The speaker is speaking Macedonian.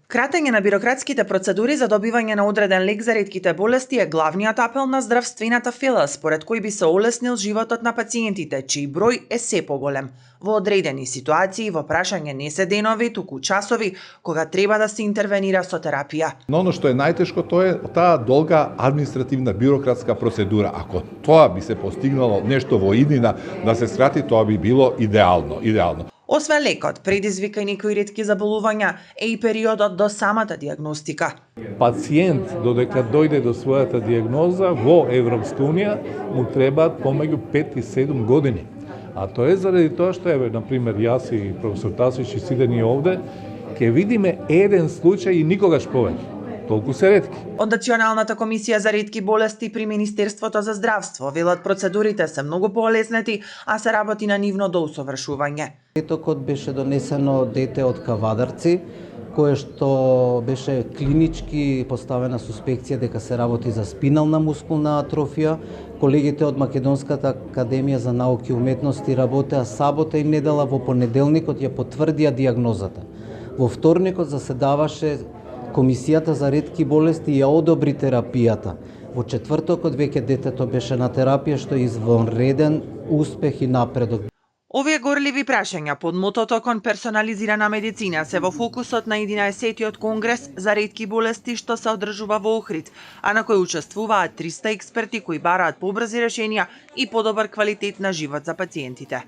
Кратење на бирократските процедури за добивање на одреден лек за ретките болести е главниот апел на здравствената фела, според кој би се олеснил животот на пациентите, чиј број е се поголем. Во одредени ситуации во прашање не се денови, туку часови, кога треба да се интервенира со терапија. Но оно што е најтешко, тоа е таа долга административна бирократска процедура. Ако тоа би се постигнало нешто во иднина да се скрати, тоа би било идеално. Освен лекот, предизвика и некои ретки заболувања е и периодот до самата диагностика. Пациент додека дојде до својата диагноза во Европска унија му требаат помеѓу 5 и 7 години. А тоа е заради тоа што на пример јас и професор Тасич и сите ние овде ќе видиме еден случај и никогаш повеќе. Толку се ретки. Од Националната комисија за ретки болести при Министерството за здравство велат процедурите се многу поолеснети, а се работи на нивно до усовршување. Етокот беше донесено дете од Кавадарци, кое што беше клинички поставена суспекција дека се работи за спинална мускулна атрофија. Колегите од Македонската академија за науки и уметности работеа сабота и недела, во понеделникот ја потврдија диагнозата. Во вторникот заседаваше Комисијата за ретки болести ја одобри терапијата. Во четвртокот веќе детето беше на терапија, што е извонреден успех и напредок. Овие горливи прашања под мотото кон персонализирана медицина се во фокусот на 11-тиот конгрес за ретки болести што се одржува во Охрид, а на кој учествуваат 300 експерти кои бараат побрзи решенија и подобар квалитет на живот за пациентите.